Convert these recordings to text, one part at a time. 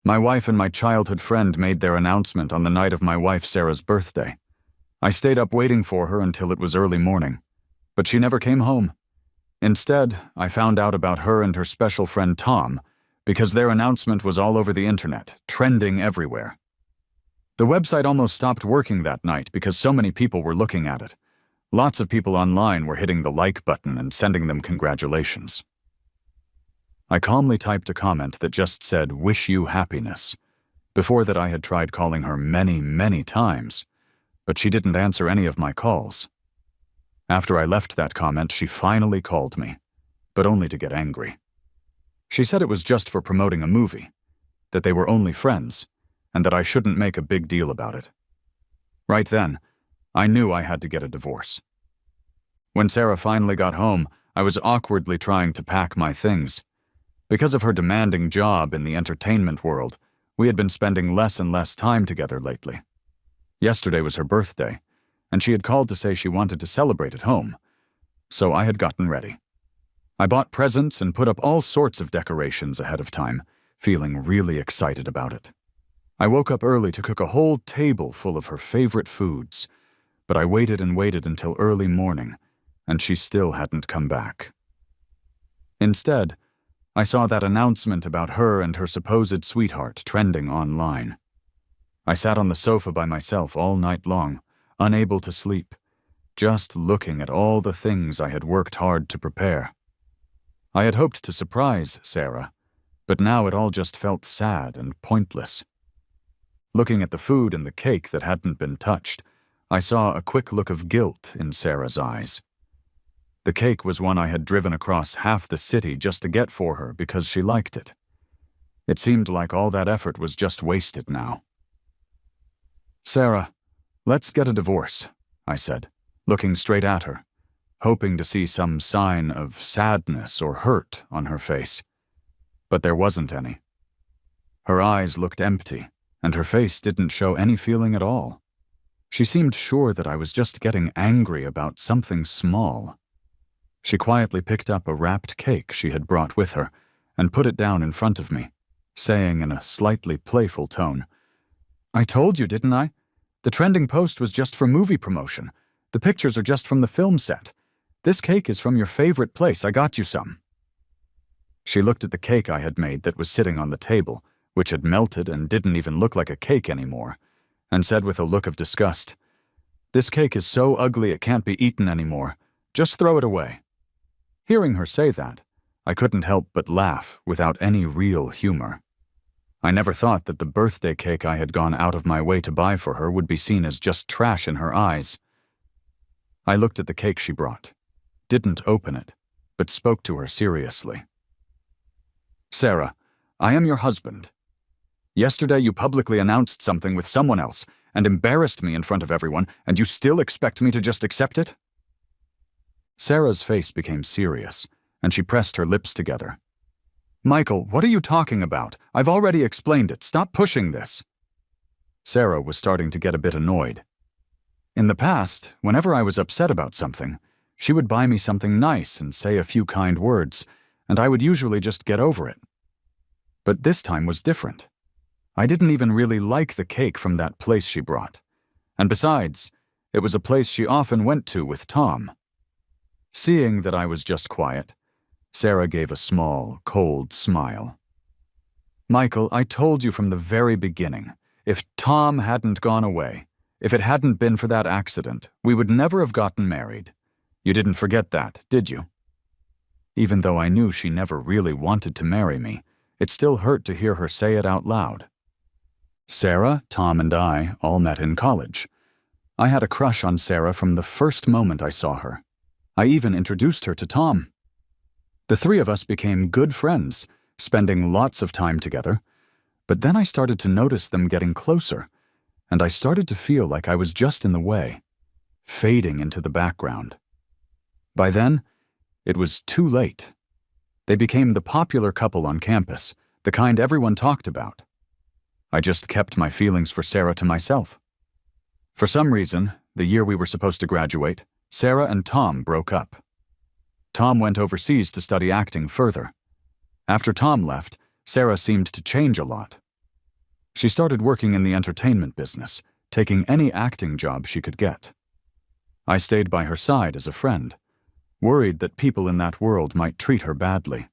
My wife and my childhood friend made their announcement on the night of my wife Sarah's birthday. I stayed up waiting for her until it was early morning, but she never came home. Instead, I found out about her and her special friend Tom because their announcement was all over the internet, trending everywhere. The website almost stopped working that night because so many people were looking at it. Lots of people online were hitting the like button and sending them congratulations. I calmly typed a comment that just said, "Wish you happiness." Before that, I had tried calling her many, many times, but she didn't answer any of my calls. After I left that comment, she finally called me, but only to get angry. She said it was just for promoting a movie, that they were only friends, and that I shouldn't make a big deal about it. Right then, I knew I had to get a divorce. When Sarah finally got home, I was awkwardly trying to pack my things. Because of her demanding job in the entertainment world, we had been spending less and less time together lately. Yesterday was her birthday, and she had called to say she wanted to celebrate at home, so I had gotten ready. I bought presents and put up all sorts of decorations ahead of time, feeling really excited about it. I woke up early to cook a whole table full of her favorite foods, but I waited and waited until early morning, and she still hadn't come back. Instead, I saw that announcement about her and her supposed sweetheart trending online. I sat on the sofa by myself all night long, unable to sleep, just looking at all the things I had worked hard to prepare. I had hoped to surprise Sarah, but now it all just felt sad and pointless. Looking at the food and the cake that hadn't been touched, I saw a quick look of guilt in Sarah's eyes. The cake was one I had driven across half the city just to get for her because she liked it. It seemed like all that effort was just wasted now. "Sarah, let's get a divorce," I said, looking straight at her, hoping to see some sign of sadness or hurt on her face. But there wasn't any. Her eyes looked empty, and her face didn't show any feeling at all. She seemed sure that I was just getting angry about something small. She quietly picked up a wrapped cake she had brought with her and put it down in front of me, saying in a slightly playful tone, "I told you, didn't I? The trending post was just for movie promotion. The pictures are just from the film set. This cake is from your favorite place. I got you some." She looked at the cake I had made that was sitting on the table, which had melted and didn't even look like a cake anymore, and said with a look of disgust, "This cake is so ugly it can't be eaten anymore. Just throw it away." Hearing her say that, I couldn't help but laugh without any real humor. I never thought that the birthday cake I had gone out of my way to buy for her would be seen as just trash in her eyes. I looked at the cake she brought, didn't open it, but spoke to her seriously. "Sarah, I am your husband. Yesterday you publicly announced something with someone else and embarrassed me in front of everyone, and you still expect me to just accept it?" Sarah's face became serious, and she pressed her lips together. "Michael, what are you talking about? I've already explained it. Stop pushing this." Sarah was starting to get a bit annoyed. In the past, whenever I was upset about something, she would buy me something nice and say a few kind words, and I would usually just get over it. But this time was different. I didn't even really like the cake from that place she brought. And besides, it was a place she often went to with Tom. Seeing that I was just quiet, Sarah gave a small, cold smile. "Michael, I told you from the very beginning, if Tom hadn't gone away, if it hadn't been for that accident, we would never have gotten married. You didn't forget that, did you?" Even though I knew she never really wanted to marry me, it still hurt to hear her say it out loud. Sarah, Tom, and I all met in college. I had a crush on Sarah from the first moment I saw her. I even introduced her to Tom. The three of us became good friends, spending lots of time together, but then I started to notice them getting closer, and I started to feel like I was just in the way, fading into the background. By then, it was too late. They became the popular couple on campus, the kind everyone talked about. I just kept my feelings for Sarah to myself. For some reason, the year we were supposed to graduate, Sarah and Tom broke up. Tom went overseas to study acting further. After Tom left, Sarah seemed to change a lot. She started working in the entertainment business, taking any acting job she could get. I stayed by her side as a friend, worried that people in that world might treat her badly.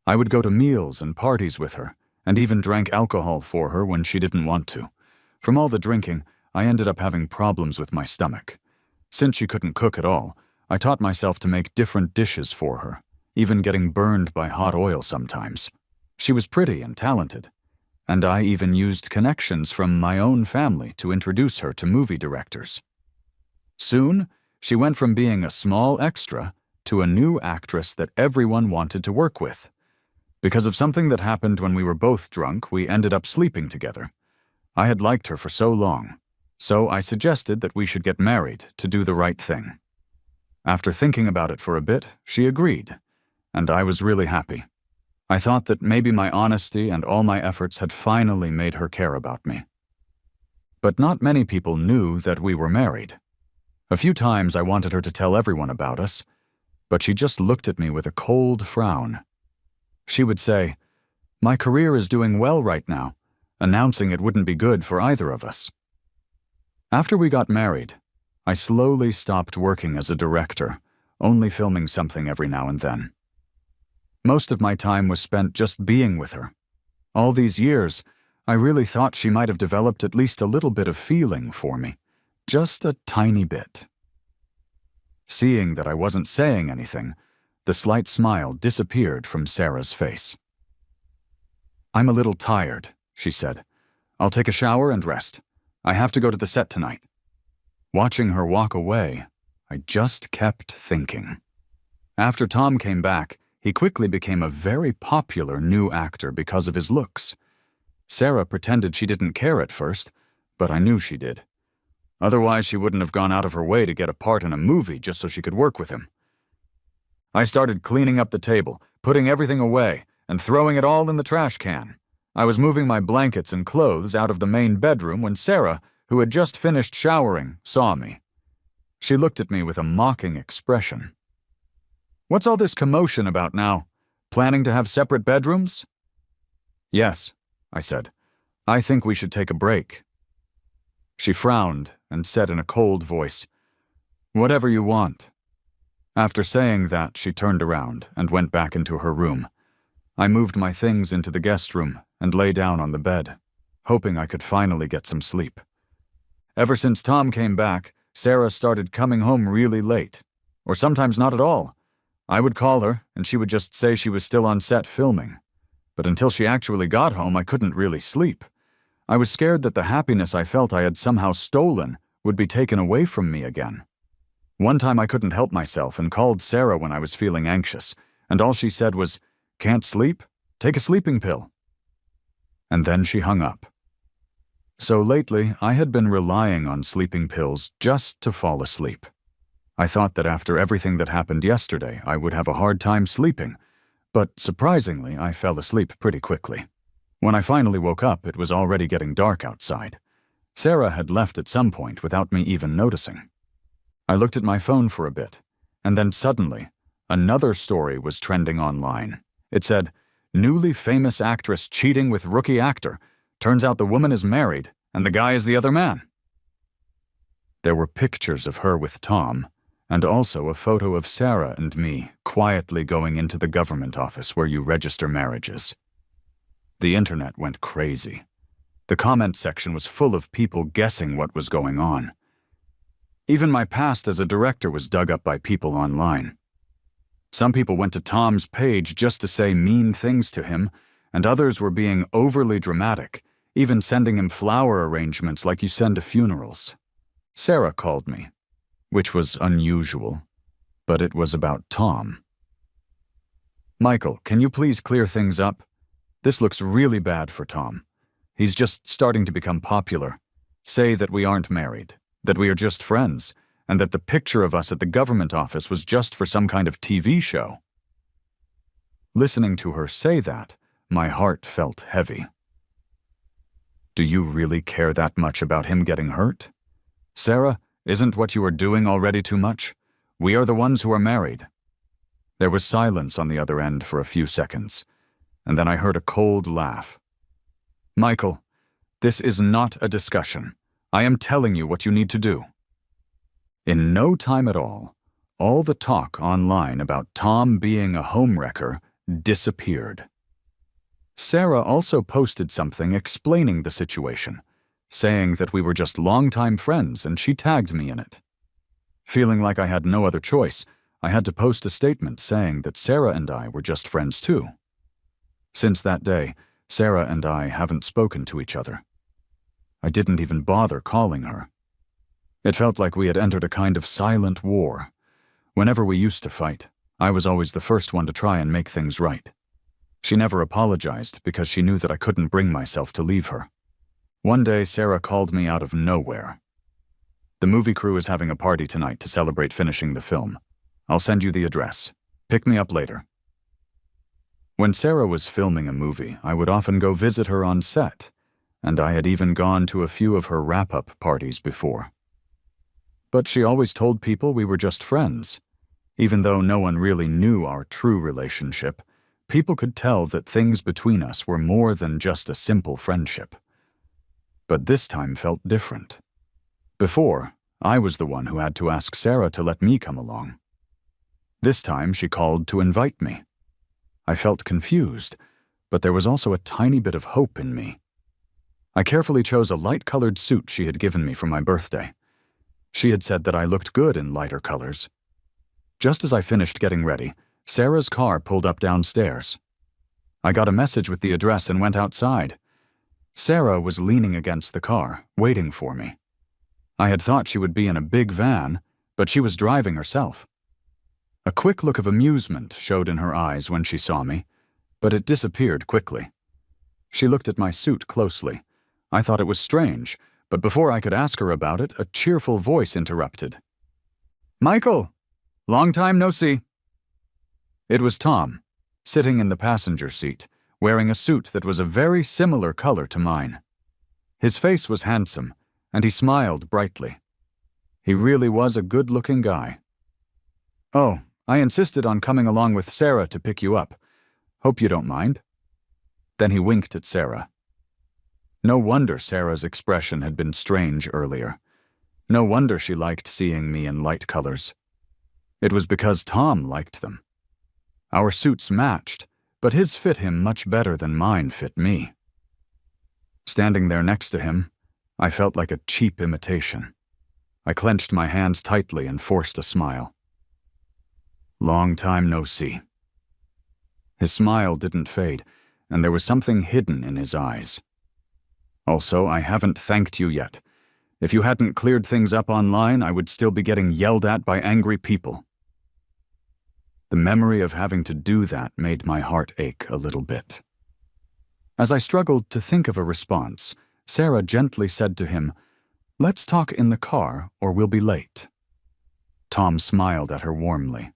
I would go to meals and parties with her, and even drank alcohol for her when she didn't want to. From all the drinking, I ended up having problems with my stomach. Since she couldn't cook at all, I taught myself to make different dishes for her, even getting burned by hot oil sometimes. She was pretty and talented, and I even used connections from my own family to introduce her to movie directors. Soon, she went from being a small extra to a new actress that everyone wanted to work with. Because of something that happened when we were both drunk, we ended up sleeping together. I had liked her for so long, so I suggested that we should get married to do the right thing. After thinking about it for a bit, she agreed, and I was really happy. I thought that maybe my honesty and all my efforts had finally made her care about me. But not many people knew that we were married. A few times I wanted her to tell everyone about us, but she just looked at me with a cold frown. She would say, "My career is doing well right now. Announcing it wouldn't be good for either of us." After we got married, I slowly stopped working as a director, only filming something every now and then. Most of my time was spent just being with her. All these years, I really thought she might have developed at least a little bit of feeling for me. Just a tiny bit. Seeing that I wasn't saying anything, the slight smile disappeared from Sarah's face. "I'm a little tired," she said. "I'll take a shower and rest. I have to go to the set tonight." Watching her walk away, I just kept thinking. After Tom came back, he quickly became a very popular new actor because of his looks. Sarah pretended she didn't care at first, but I knew she did. Otherwise, she wouldn't have gone out of her way to get a part in a movie just so she could work with him. I started cleaning up the table, putting everything away, and throwing it all in the trash can. I was moving my blankets and clothes out of the main bedroom when Sarah, who had just finished showering, saw me. She looked at me with a mocking expression. "What's all this commotion about now? Planning to have separate bedrooms?" "Yes," I said. "I think we should take a break." She frowned and said in a cold voice, "Whatever you want." After saying that, she turned around and went back into her room. I moved my things into the guest room and lay down on the bed, hoping I could finally get some sleep. Ever since Tom came back, Sarah started coming home really late, or sometimes not at all. I would call her, and she would just say she was still on set filming. But until she actually got home, I couldn't really sleep. I was scared that the happiness I felt I had somehow stolen would be taken away from me again. One time I couldn't help myself and called Sarah when I was feeling anxious, and all she said was, "Can't sleep? Take a sleeping pill." And then she hung up. So lately, I had been relying on sleeping pills just to fall asleep. I thought that after everything that happened yesterday, I would have a hard time sleeping, but surprisingly, I fell asleep pretty quickly. When I finally woke up, it was already getting dark outside. Sarah had left at some point without me even noticing. I looked at my phone for a bit, and then suddenly, another story was trending online. It said, "Newly famous actress cheating with rookie actor. Turns out the woman is married, and the guy is the other man." There were pictures of her with Tom, and also a photo of Sarah and me quietly going into the government office where you register marriages. The internet went crazy. The comment section was full of people guessing what was going on. Even my past as a director was dug up by people online. Some people went to Tom's page just to say mean things to him, and others were being overly dramatic, even sending him flower arrangements like you send to funerals. Sarah called me, which was unusual, but it was about Tom. "Michael, can you please clear things up? This looks really bad for Tom. He's just starting to become popular. Say that we aren't married, that we are just friends, and that the picture of us at the government office was just for some kind of TV show." Listening to her say that, my heart felt heavy. Do you really care that much about him getting hurt? Sarah, isn't what you are doing already too much? We are the ones who are married. There was silence on the other end for a few seconds, and then I heard a cold laugh. "Michael, This is not a discussion. I am telling you what you need to do." In no time at all the talk online about Tom being a homewrecker disappeared. Sarah also posted something explaining the situation, saying that we were just longtime friends, and she tagged me in it. Feeling like I had no other choice, I had to post a statement saying that Sarah and I were just friends too. Since that day, Sarah and I haven't spoken to each other. I didn't even bother calling her. It felt like we had entered a kind of silent war. Whenever we used to fight, I was always the first one to try and make things right. She never apologized because she knew that I couldn't bring myself to leave her. One day, Sarah called me out of nowhere. "The movie crew is having a party tonight to celebrate finishing the film. I'll send you the address. Pick me up later." When Sarah was filming a movie, I would often go visit her on set, and I had even gone to a few of her wrap-up parties before. But she always told people we were just friends. Even though no one really knew our true relationship, people could tell that things between us were more than just a simple friendship. But this time felt different. Before, I was the one who had to ask Sarah to let me come along. This time she called to invite me. I felt confused, but there was also a tiny bit of hope in me. I carefully chose a light-colored suit she had given me for my birthday. She had said that I looked good in lighter colors. Just as I finished getting ready, Sarah's car pulled up downstairs. I got a message with the address and went outside. Sarah was leaning against the car, waiting for me. I had thought she would be in a big van, but she was driving herself. A quick look of amusement showed in her eyes when she saw me, but it disappeared quickly. She looked at my suit closely. I thought it was strange, but before I could ask her about it, a cheerful voice interrupted. "Michael! Long time no see." It was Tom, sitting in the passenger seat, wearing a suit that was a very similar color to mine. His face was handsome, and he smiled brightly. He really was a good-looking guy. "Oh, I insisted on coming along with Sarah to pick you up. Hope you don't mind." Then he winked at Sarah. No wonder Sarah's expression had been strange earlier. No wonder she liked seeing me in light colors. It was because Tom liked them. Our suits matched, but his fit him much better than mine fit me. Standing there next to him, I felt like a cheap imitation. I clenched my hands tightly and forced a smile. "Long time no see." His smile didn't fade, and there was something hidden in his eyes. "Also, I haven't thanked you yet. If you hadn't cleared things up online, I would still be getting yelled at by angry people." The memory of having to do that made my heart ache a little bit. As I struggled to think of a response, Sarah gently said to him, "Let's talk in the car or we'll be late." Tom smiled at her warmly.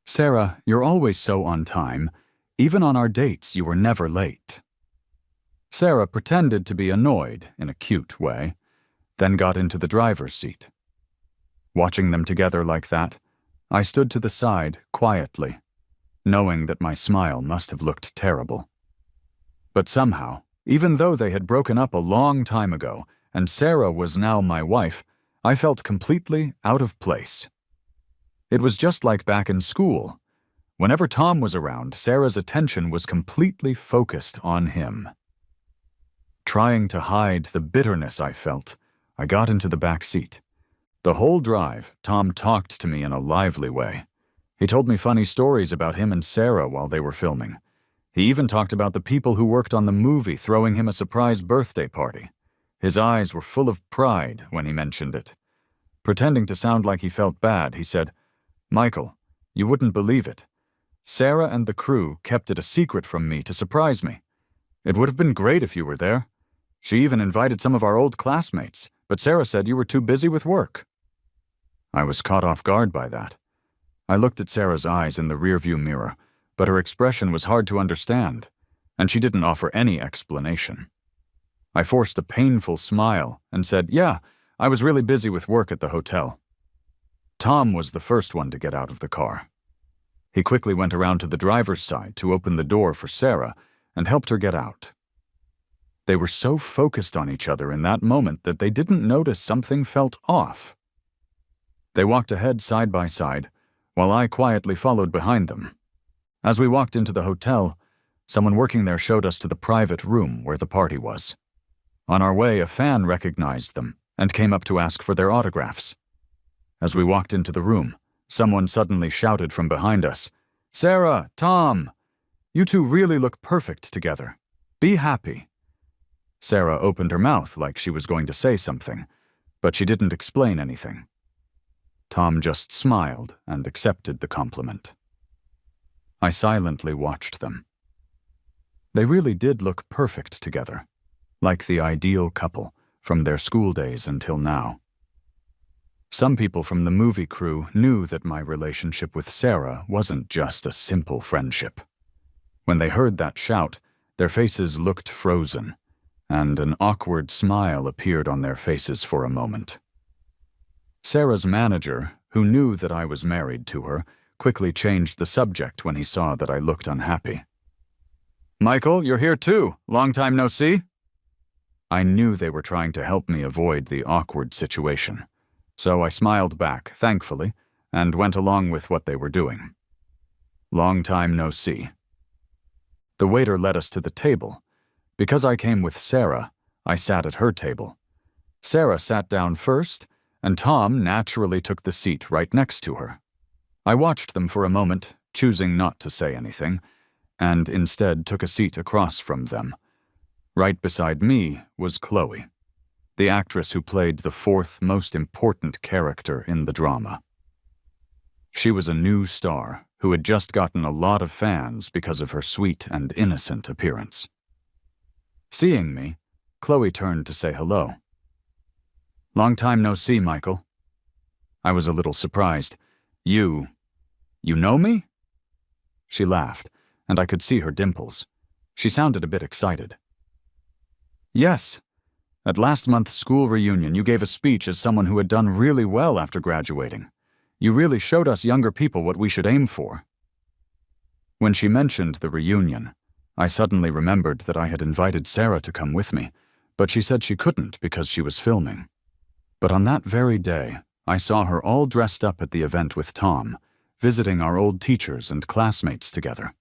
"Sarah, you're always so on time. Even on our dates, you were never late." Sarah pretended to be annoyed in a cute way, then got into the driver's seat. Watching them together like that, I stood to the side quietly, knowing that my smile must have looked terrible. But somehow, even though they had broken up a long time ago and Sarah was now my wife, I felt completely out of place. It was just like back in school. Whenever Tom was around, Sarah's attention was completely focused on him. Trying to hide the bitterness I felt, I got into the back seat. The whole drive, Tom talked to me in a lively way. He told me funny stories about him and Sarah while they were filming. He even talked about the people who worked on the movie throwing him a surprise birthday party. His eyes were full of pride when he mentioned it. Pretending to sound like he felt bad, he said, "Michael, you wouldn't believe it. Sarah and the crew kept it a secret from me to surprise me. It would have been great if you were there. She even invited some of our old classmates, but Sarah said you were too busy with work." I was caught off guard by that. I looked at Sarah's eyes in the rearview mirror, but her expression was hard to understand, and she didn't offer any explanation. I forced a painful smile and said, "Yeah, I was really busy with work at the hotel." Tom was the first one to get out of the car. He quickly went around to the driver's side to open the door for Sarah and helped her get out. They were so focused on each other in that moment that they didn't notice something felt off. They walked ahead side by side, while I quietly followed behind them. As we walked into the hotel, someone working there showed us to the private room where the party was. On our way, a fan recognized them and came up to ask for their autographs. As we walked into the room, someone suddenly shouted from behind us, "Sarah, Tom, you two really look perfect together. Be happy." Sarah opened her mouth like she was going to say something, but she didn't explain anything. Tom just smiled and accepted the compliment. I silently watched them. They really did look perfect together, like the ideal couple from their school days until now. Some people from the movie crew knew that my relationship with Sarah wasn't just a simple friendship. When they heard that shout, their faces looked frozen, and an awkward smile appeared on their faces for a moment. Sarah's manager, who knew that I was married to her, quickly changed the subject when he saw that I looked unhappy. "Michael, you're here too. Long time no see." I knew they were trying to help me avoid the awkward situation, so I smiled back, thankfully, and went along with what they were doing. Long time no see. The waiter led us to the table. Because I came with Sarah, I sat at her table. Sarah sat down first, and Tom naturally took the seat right next to her. I watched them for a moment, choosing not to say anything, and instead took a seat across from them. Right beside me was Chloe, the actress who played the fourth most important character in the drama. She was a new star who had just gotten a lot of fans because of her sweet and innocent appearance. Seeing me, Chloe turned to say hello. "Long time no see, Michael." I was a little surprised. You know me?" She laughed, and I could see her dimples. She sounded a bit excited. "Yes. At last month's school reunion, you gave a speech as someone who had done really well after graduating. You really showed us younger people what we should aim for." When she mentioned the reunion, I suddenly remembered that I had invited Sarah to come with me, but she said she couldn't because she was filming. But on that very day, I saw her all dressed up at the event with Tom, visiting our old teachers and classmates together.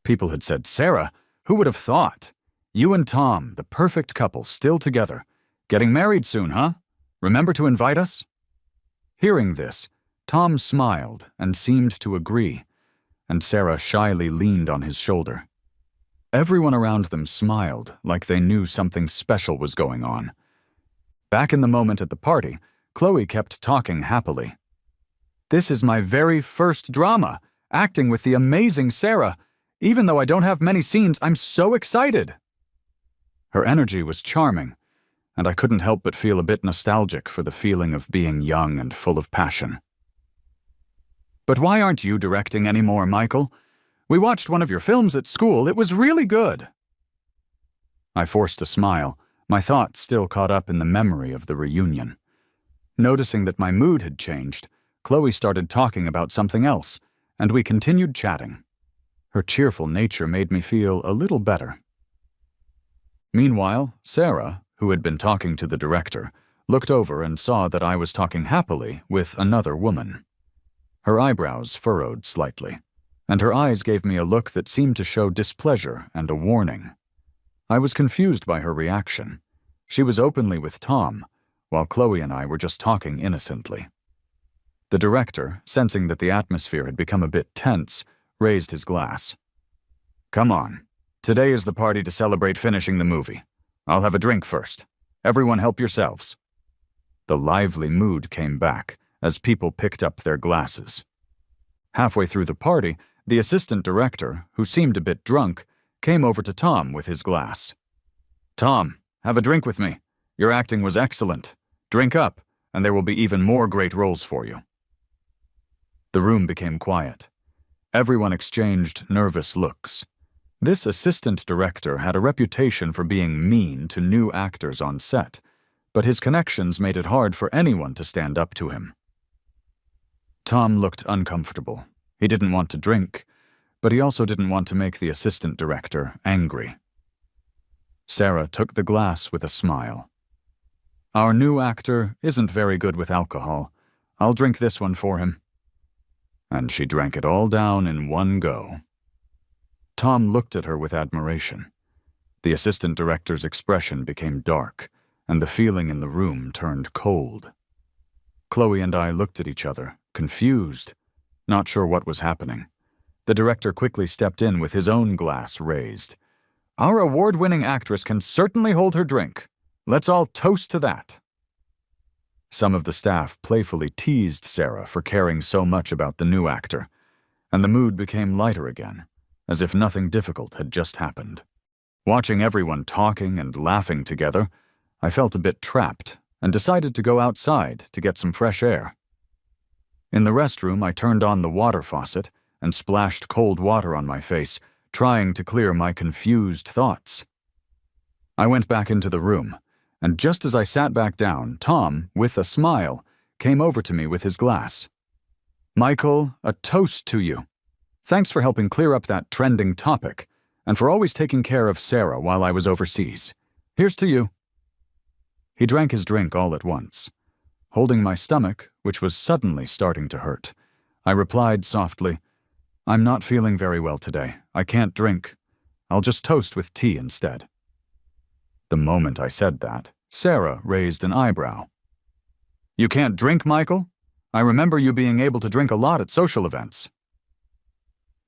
People had said, "Sarah, who would have thought? You and Tom, the perfect couple, still together. Getting married soon, huh? Remember to invite us?" Hearing this, Tom smiled and seemed to agree, and Sarah shyly leaned on his shoulder. Everyone around them smiled like they knew something special was going on. Back in the moment at the party, Chloe kept talking happily. "This is my very first drama, acting with the amazing Sarah. Even though I don't have many scenes, I'm so excited." Her energy was charming, and I couldn't help but feel a bit nostalgic for the feeling of being young and full of passion. "But why aren't you directing anymore, Michael? We watched one of your films at school. It was really good." I forced a smile, my thoughts still caught up in the memory of the reunion. Noticing that my mood had changed, Chloe started talking about something else, and we continued chatting. Her cheerful nature made me feel a little better. Meanwhile, Sarah, who had been talking to the director, looked over and saw that I was talking happily with another woman. Her eyebrows furrowed slightly, and her eyes gave me a look that seemed to show displeasure and a warning. I was confused by her reaction. She was openly with Tom, while Chloe and I were just talking innocently. The director, sensing that the atmosphere had become a bit tense, raised his glass. "Come on. Today is the party to celebrate finishing the movie. I'll have a drink first. Everyone help yourselves." The lively mood came back as people picked up their glasses. Halfway through the party, the assistant director, who seemed a bit drunk, came over to Tom with his glass. "Tom, have a drink with me. Your acting was excellent. Drink up, and there will be even more great roles for you." The room became quiet. Everyone exchanged nervous looks. This assistant director had a reputation for being mean to new actors on set, but his connections made it hard for anyone to stand up to him. Tom looked uncomfortable. He didn't want to drink, but he also didn't want to make the assistant director angry. Sarah took the glass with a smile. Our new actor isn't very good with alcohol. I'll drink this one for him. And she drank it all down in one go. Tom looked at her with admiration. The assistant director's expression became dark, and the feeling in the room turned cold. Chloe and I looked at each other, confused, not sure what was happening. The director quickly stepped in with his own glass raised. Our award-winning actress can certainly hold her drink. Let's all toast to that. Some of the staff playfully teased Sarah for caring so much about the new actor, and the mood became lighter again, as if nothing difficult had just happened. Watching everyone talking and laughing together, I felt a bit trapped and decided to go outside to get some fresh air. In the restroom, I turned on the water faucet and splashed cold water on my face, trying to clear my confused thoughts. I went back into the room, and just as I sat back down, Tom, with a smile, came over to me with his glass. Michael, a toast to you. Thanks for helping clear up that trending topic, and for always taking care of Sarah while I was overseas. Here's to you. He drank his drink all at once. Holding my stomach, which was suddenly starting to hurt, I replied softly, I'm not feeling very well today. I can't drink. I'll just toast with tea instead. The moment I said that, Sarah raised an eyebrow. You can't drink, Michael? I remember you being able to drink a lot at social events.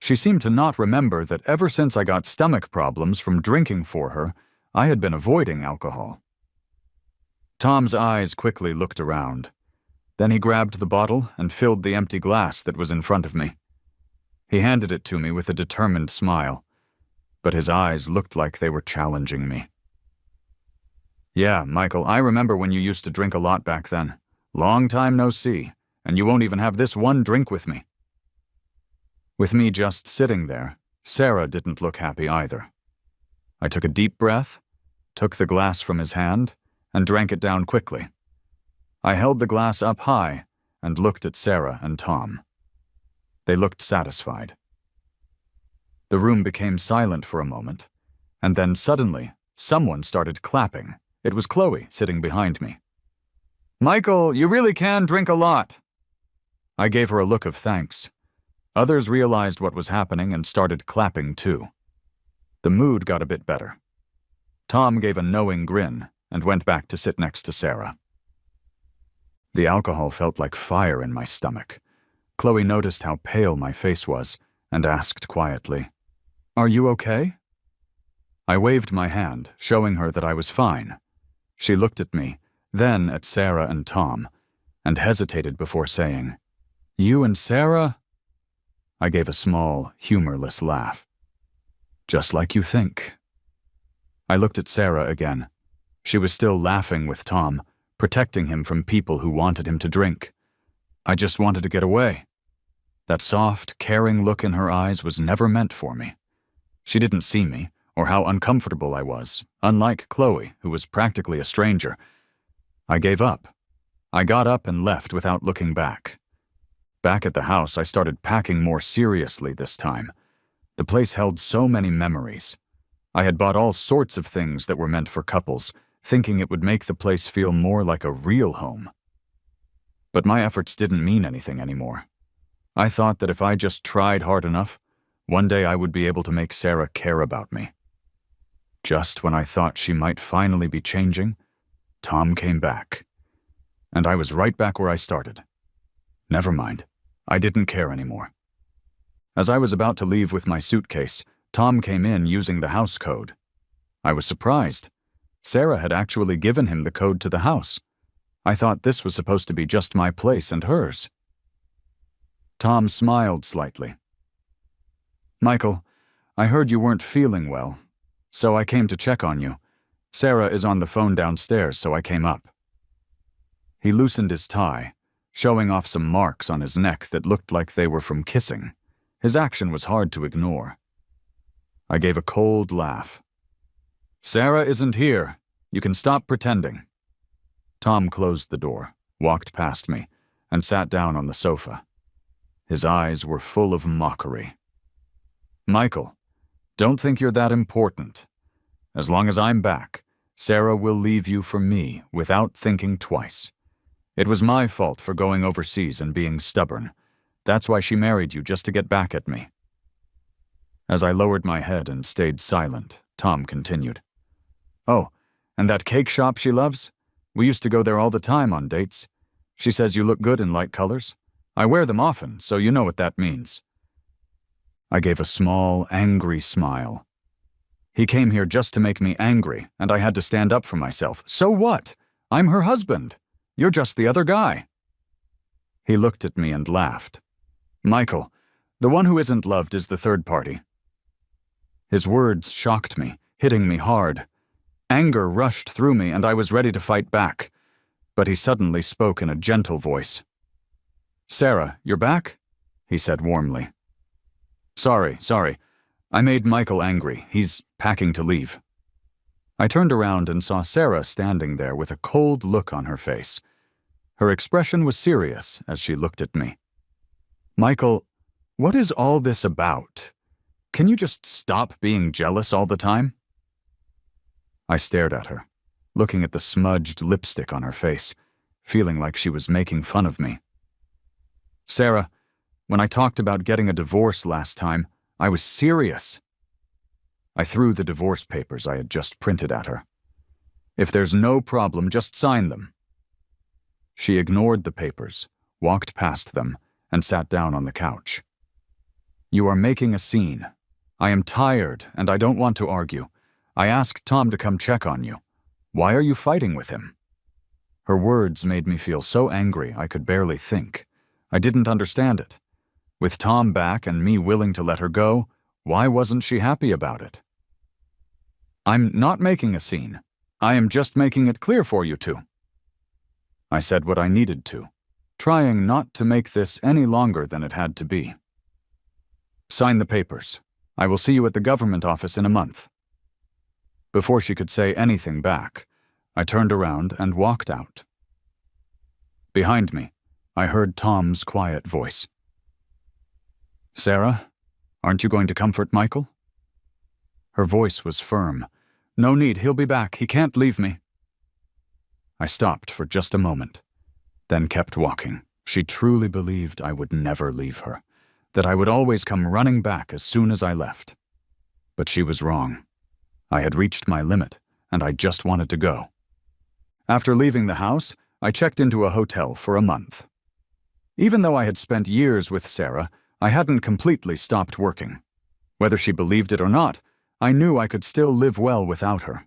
She seemed to not remember that ever since I got stomach problems from drinking for her, I had been avoiding alcohol. Tom's eyes quickly looked around. Then he grabbed the bottle and filled the empty glass that was in front of me. He handed it to me with a determined smile, but his eyes looked like they were challenging me. Yeah, Michael, I remember when you used to drink a lot back then. Long time no see, and you won't even have this one drink with me. With me just sitting there, Sarah didn't look happy either. I took a deep breath, took the glass from his hand, and drank it down quickly. I held the glass up high and looked at Sarah and Tom. They looked satisfied. The room became silent for a moment, and then suddenly, someone started clapping. It was Chloe sitting behind me. Michael, you really can drink a lot. I gave her a look of thanks. Others realized what was happening and started clapping too. The mood got a bit better. Tom gave a knowing grin and went back to sit next to Sarah. The alcohol felt like fire in my stomach. Chloe noticed how pale my face was and asked quietly, Are you okay? I waved my hand, showing her that I was fine. She looked at me, then at Sarah and Tom, and hesitated before saying, You and Sarah? I gave a small, humorless laugh. Just like you think. I looked at Sarah again. She was still laughing with Tom, protecting him from people who wanted him to drink. I just wanted to get away. That soft, caring look in her eyes was never meant for me. She didn't see me, or how uncomfortable I was, unlike Chloe, who was practically a stranger. I gave up. I got up and left without looking back. Back at the house, I started packing more seriously this time. The place held so many memories. I had bought all sorts of things that were meant for couples, thinking it would make the place feel more like a real home. But my efforts didn't mean anything anymore. I thought that if I just tried hard enough, one day I would be able to make Sarah care about me. Just when I thought she might finally be changing, Tom came back. And I was right back where I started. Never mind. I didn't care anymore. As I was about to leave with my suitcase, Tom came in using the house code. I was surprised. Sarah had actually given him the code to the house. I thought this was supposed to be just my place and hers. Tom smiled slightly. Michael, I heard you weren't feeling well, so I came to check on you. Sarah is on the phone downstairs, so I came up. He loosened his tie, showing off some marks on his neck that looked like they were from kissing. His action was hard to ignore. I gave a cold laugh. Sarah isn't here. You can stop pretending. Tom closed the door, walked past me, and sat down on the sofa. His eyes were full of mockery. Michael, don't think you're that important. As long as I'm back, Sarah will leave you for me without thinking twice. It was my fault for going overseas and being stubborn. That's why she married you, just to get back at me." As I lowered my head and stayed silent, Tom continued. "Oh, and that cake shop she loves? We used to go there all the time on dates. She says you look good in light colors. I wear them often, so you know what that means." I gave a small, angry smile. He came here just to make me angry, and I had to stand up for myself. So what? I'm her husband. You're just the other guy. He looked at me and laughed. "Michael, the one who isn't loved is the third party." His words shocked me, hitting me hard. Anger rushed through me, and I was ready to fight back. But he suddenly spoke in a gentle voice. "Sarah, you're back?" he said warmly. Sorry. I made Michael angry. He's packing to leave." I turned around and saw Sarah standing there with a cold look on her face. Her expression was serious as she looked at me. "Michael, what is all this about? Can you just stop being jealous all the time?" I stared at her, looking at the smudged lipstick on her face, feeling like she was making fun of me. "Sarah, when I talked about getting a divorce last time, I was serious." I threw the divorce papers I had just printed at her. "If there's no problem, just sign them." She ignored the papers, walked past them, and sat down on the couch. "You are making a scene. I am tired, and I don't want to argue. I asked Tom to come check on you. Why are you fighting with him?" Her words made me feel so angry I could barely think. I didn't understand it. With Tom back and me willing to let her go, why wasn't she happy about it? "I'm not making a scene. I am just making it clear for you two." I said what I needed to, trying not to make this any longer than it had to be. "Sign the papers. I will see you at the government office in a month." Before she could say anything back, I turned around and walked out. Behind me, I heard Tom's quiet voice. "Sarah, aren't you going to comfort Michael?" Her voice was firm. "No need, he'll be back. He can't leave me." I stopped for just a moment, then kept walking. She truly believed I would never leave her, that I would always come running back as soon as I left. But she was wrong. I had reached my limit, and I just wanted to go. After leaving the house, I checked into a hotel for a month. Even though I had spent years with Sarah, I hadn't completely stopped working. Whether she believed it or not, I knew I could still live well without her.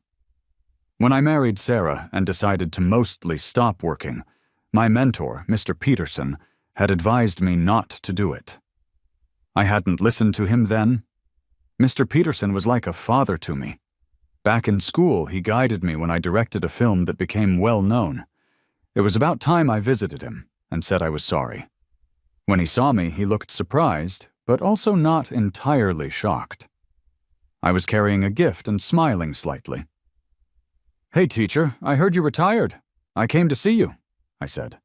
When I married Sarah and decided to mostly stop working, my mentor, Mr. Peterson, had advised me not to do it. I hadn't listened to him then. Mr. Peterson was like a father to me. Back in school, he guided me when I directed a film that became well known. It was about time I visited him and said I was sorry. When he saw me, he looked surprised, but also not entirely shocked. I was carrying a gift and smiling slightly. "Hey, teacher, I heard you retired. I came to see you," I said.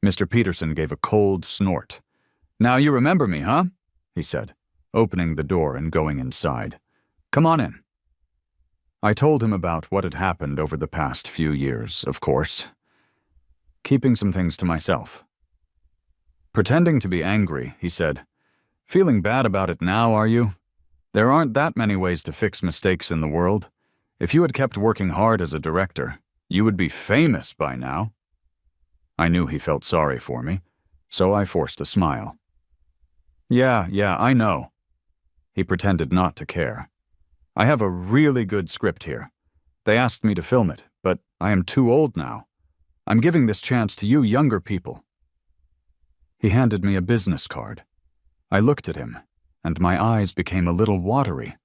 Mr. Peterson gave a cold snort. "Now you remember me, huh?" he said, opening the door and going inside. "Come on in." I told him about what had happened over the past few years, of course, keeping some things to myself. Pretending to be angry, he said, "Feeling bad about it now, are you? There aren't that many ways to fix mistakes in the world. If you had kept working hard as a director, you would be famous by now." I knew he felt sorry for me, so I forced a smile. Yeah, I know." He pretended not to care. "I have a really good script here. They asked me to film it, but I am too old now. I'm giving this chance to you younger people." He handed me a business card. I looked at him, and my eyes became a little watery.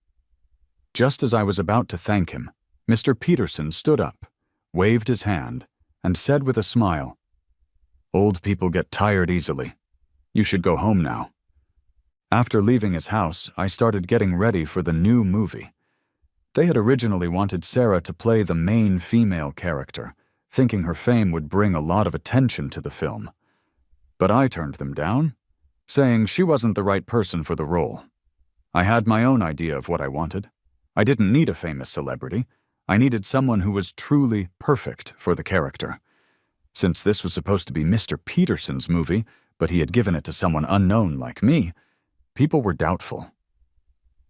Just as I was about to thank him, Mr. Peterson stood up, waved his hand, and said with a smile, "Old people get tired easily. You should go home now." After leaving his house, I started getting ready for the new movie. They had originally wanted Sarah to play the main female character, thinking her fame would bring a lot of attention to the film. But I turned them down, saying she wasn't the right person for the role. I had my own idea of what I wanted. I didn't need a famous celebrity. I needed someone who was truly perfect for the character. Since this was supposed to be Mr. Peterson's movie, but he had given it to someone unknown like me, people were doubtful.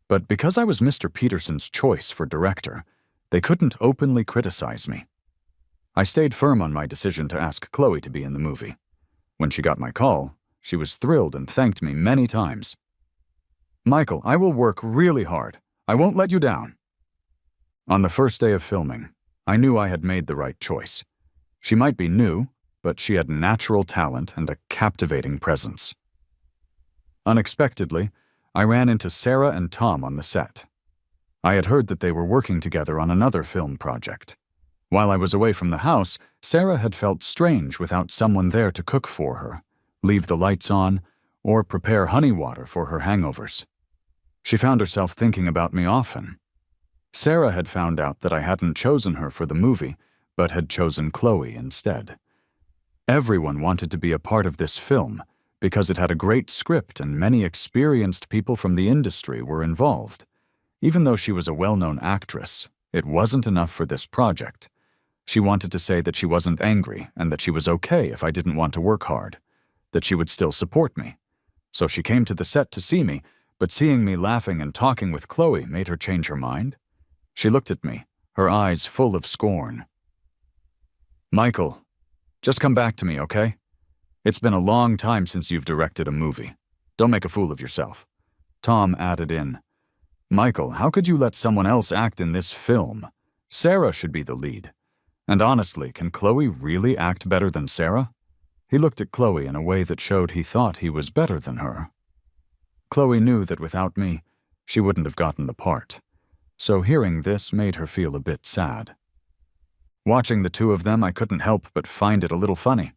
But because I was Mr. Peterson's choice for director, they couldn't openly criticize me. I stayed firm on my decision to ask Chloe to be in the movie. When she got my call, she was thrilled and thanked me many times. "Michael, I will work really hard. I won't let you down." On the first day of filming, I knew I had made the right choice. She might be new, but she had natural talent and a captivating presence. Unexpectedly, I ran into Sarah and Tom on the set. I had heard that they were working together on another film project. While I was away from the house, Sarah had felt strange without someone there to cook for her, leave the lights on, or prepare honey water for her hangovers. She found herself thinking about me often. Sarah had found out that I hadn't chosen her for the movie, but had chosen Chloe instead. Everyone wanted to be a part of this film because it had a great script and many experienced people from the industry were involved. Even though she was a well-known actress, it wasn't enough for this project. She wanted to say that she wasn't angry and that she was okay if I didn't want to work hard, that she would still support me. So she came to the set to see me, but seeing me laughing and talking with Chloe made her change her mind. She looked at me, her eyes full of scorn. "Michael, just come back to me, okay? It's been a long time since you've directed a movie. Don't make a fool of yourself." Tom added in, "Michael, how could you let someone else act in this film? Sarah should be the lead. And honestly, can Chloe really act better than Sarah?" He looked at Chloe in a way that showed he thought he was better than her. Chloe knew that without me, she wouldn't have gotten the part. So hearing this made her feel a bit sad. Watching the two of them, I couldn't help but find it a little funny.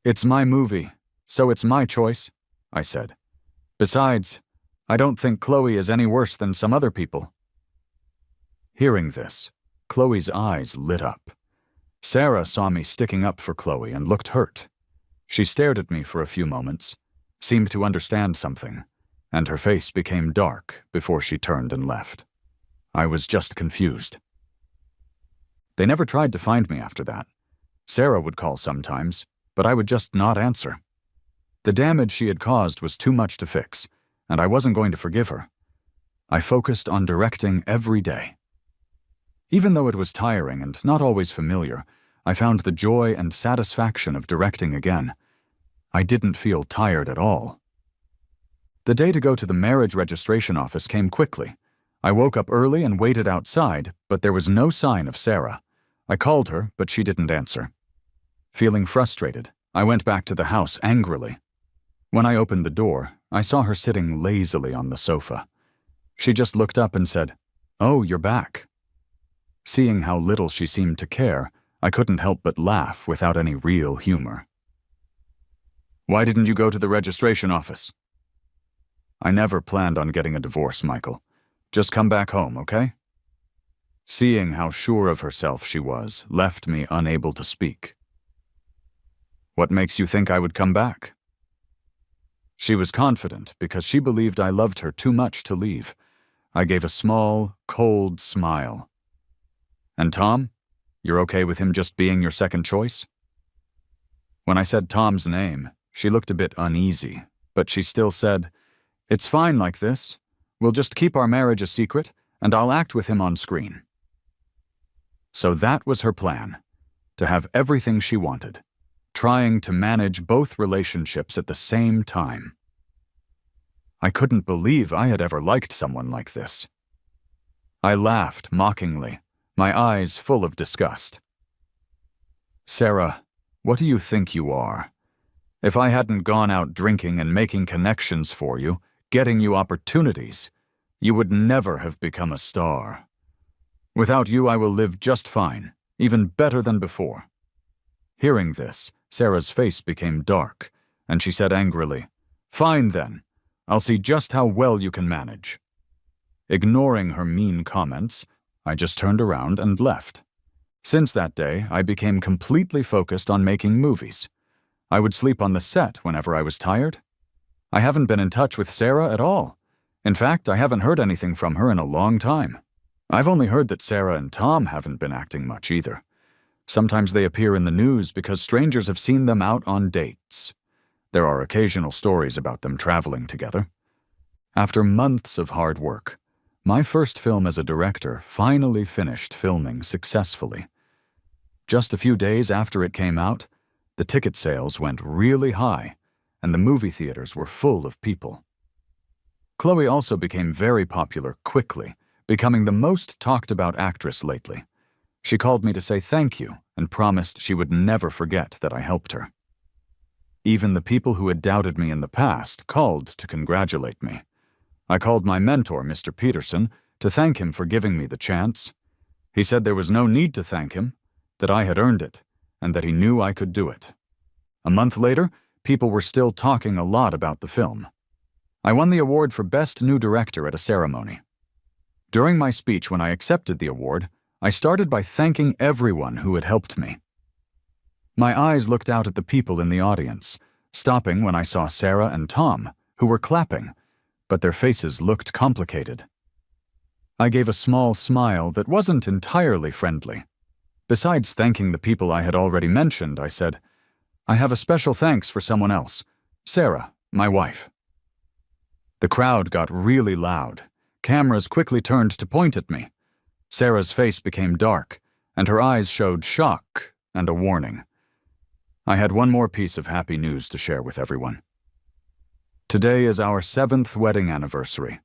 "It's my movie, so it's my choice," I said. "Besides, I don't think Chloe is any worse than some other people." Hearing this, Chloe's eyes lit up. Sarah saw me sticking up for Chloe and looked hurt. She stared at me for a few moments, seemed to understand something, and her face became dark before she turned and left. I was just confused. They never tried to find me after that. Sarah would call sometimes, but I would just not answer. The damage she had caused was too much to fix, and I wasn't going to forgive her. I focused on directing every day. Even though it was tiring and not always familiar, I found the joy and satisfaction of directing again. I didn't feel tired at all. The day to go to the marriage registration office came quickly. I woke up early and waited outside, but there was no sign of Sarah. I called her, but she didn't answer. Feeling frustrated, I went back to the house angrily. When I opened the door, I saw her sitting lazily on the sofa. She just looked up and said, "Oh, you're back." Seeing how little she seemed to care, I couldn't help but laugh without any real humor. "Why didn't you go to the registration office?" "I never planned on getting a divorce, Michael. Just come back home, okay?" Seeing how sure of herself she was left me unable to speak. "What makes you think I would come back?" She was confident because she believed I loved her too much to leave. I gave a small, cold smile. "And Tom? You're okay with him just being your second choice?" When I said Tom's name, she looked a bit uneasy, but she still said, "It's fine like this. We'll just keep our marriage a secret, and I'll act with him on screen." So that was her plan, to have everything she wanted, trying to manage both relationships at the same time. I couldn't believe I had ever liked someone like this. I laughed mockingly, my eyes full of disgust. "Sarah, what do you think you are? If I hadn't gone out drinking and making connections for you, getting you opportunities, you would never have become a star. Without you, I will live just fine, even better than before." Hearing this, Sarah's face became dark, and she said angrily, "Fine then, I'll see just how well you can manage." Ignoring her mean comments, I just turned around and left. Since that day, I became completely focused on making movies. I would sleep on the set whenever I was tired. I haven't been in touch with Sarah at all. In fact, I haven't heard anything from her in a long time. I've only heard that Sarah and Tom haven't been acting much either. Sometimes they appear in the news because strangers have seen them out on dates. There are occasional stories about them traveling together. After months of hard work, my first film as a director finally finished filming successfully. Just a few days after it came out, the ticket sales went really high, and the movie theaters were full of people. Chloe also became very popular quickly, becoming the most talked about actress lately. She called me to say thank you and promised she would never forget that I helped her. Even the people who had doubted me in the past called to congratulate me. I called my mentor, Mr. Peterson, to thank him for giving me the chance. He said there was no need to thank him, that I had earned it, and that he knew I could do it. A month later, people were still talking a lot about the film. I won the award for Best New Director at a ceremony. During my speech when I accepted the award, I started by thanking everyone who had helped me. My eyes looked out at the people in the audience, stopping when I saw Sarah and Tom, who were clapping, but their faces looked complicated. I gave a small smile that wasn't entirely friendly. Besides thanking the people I had already mentioned, I said, "I have a special thanks for someone else, Sarah, my wife." The crowd got really loud. Cameras quickly turned to point at me. Sarah's face became dark, and her eyes showed shock and a warning. I had one more piece of happy news to share with everyone. Today is our 7th wedding anniversary.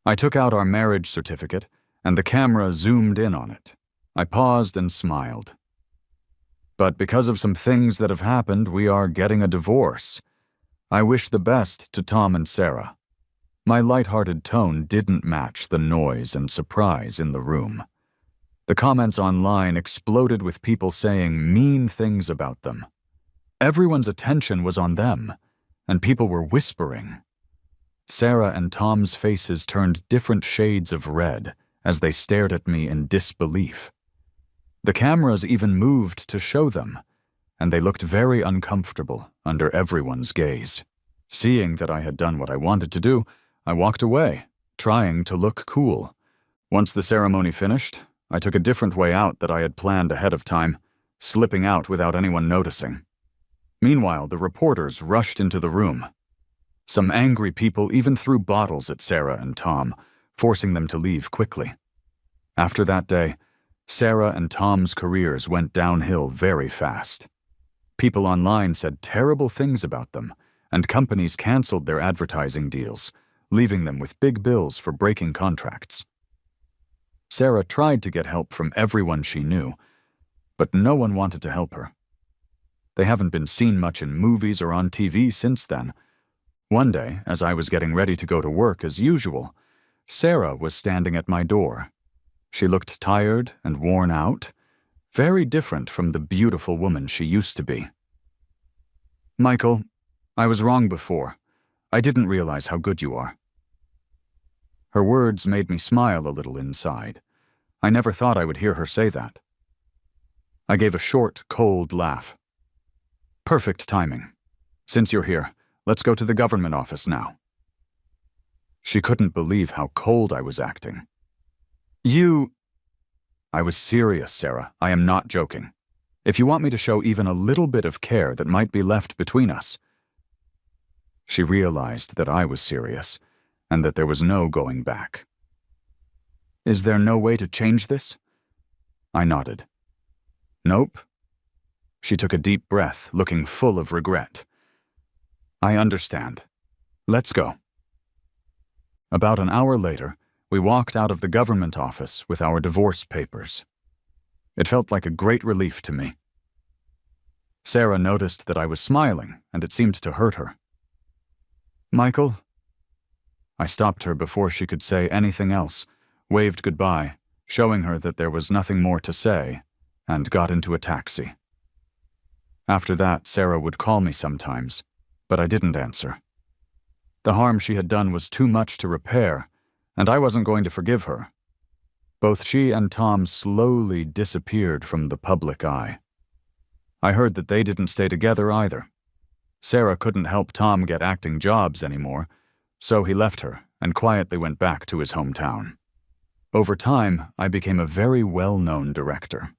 I took out our marriage certificate, and the camera zoomed in on it. I paused and smiled. But because of some things that have happened, we are getting a divorce. I wish the best to Tom and Sarah. My light-hearted tone didn't match the noise and surprise in the room. The comments online exploded with people saying mean things about them. Everyone's attention was on them, and people were whispering. Sarah and Tom's faces turned different shades of red as they stared at me in disbelief. The cameras even moved to show them, and they looked very uncomfortable under everyone's gaze. Seeing that I had done what I wanted to do, I walked away, trying to look cool. Once the ceremony finished, I took a different way out that I had planned ahead of time, slipping out without anyone noticing. Meanwhile, the reporters rushed into the room. Some angry people even threw bottles at Sarah and Tom, forcing them to leave quickly. After that day, Sarah and Tom's careers went downhill very fast. People online said terrible things about them, and companies canceled their advertising deals, leaving them with big bills for breaking contracts. Sarah tried to get help from everyone she knew, but no one wanted to help her. They haven't been seen much in movies or on TV since then. One day, as I was getting ready to go to work as usual, Sarah was standing at my door. She looked tired and worn out, very different from the beautiful woman she used to be. "Michael, I was wrong before. I didn't realize how good you are." Her words made me smile a little inside. I never thought I would hear her say that. I gave a short, cold laugh. "Perfect timing. Since you're here, let's go to the government office now." She couldn't believe how cold I was acting. I was serious, Sarah. I am not joking. If you want me to show even a little bit of care that might be left between us. She realized that I was serious, and that there was no going back. "Is there no way to change this?" I nodded. "Nope." She took a deep breath, looking full of regret. "I understand. Let's go." About an hour later, we walked out of the government office with our divorce papers. It felt like a great relief to me. Sarah noticed that I was smiling, and it seemed to hurt her. "Michael?" I stopped her before she could say anything else, waved goodbye, showing her that there was nothing more to say, and got into a taxi. After that, Sarah would call me sometimes, but I didn't answer. The harm she had done was too much to repair, and I wasn't going to forgive her. Both she and Tom slowly disappeared from the public eye. I heard that they didn't stay together either. Sarah couldn't help Tom get acting jobs anymore, So he left her and quietly went back to his hometown. Over time, I became a very well-known director.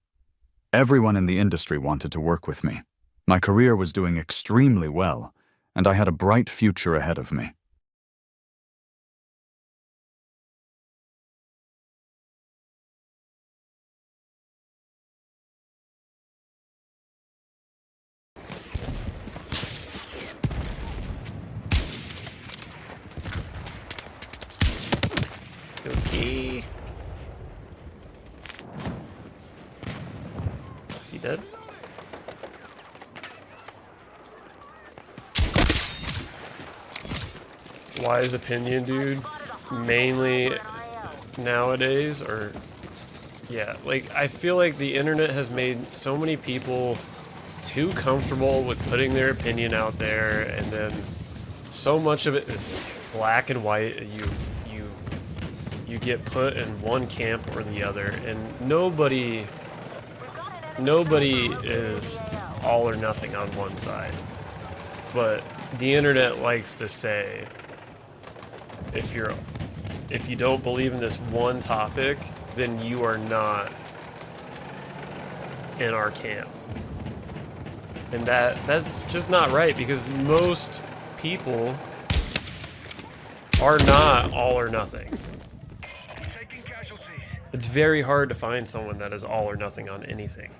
Everyone in the industry wanted to work with me. My career was doing extremely well, and I had a bright future ahead of me. Okay. Is he dead? Wise opinion, dude. Mainly nowadays, or yeah, like I feel like the internet has made so many people too comfortable with putting their opinion out there, and then so much of it is black and white. You get put in one camp or the other, and nobody is all or nothing on one side. But the internet likes to say, if you don't believe in this one topic, then you are not in our camp. And that's just not right, because most people are not all or nothing. It's very hard to find someone that is all or nothing on anything.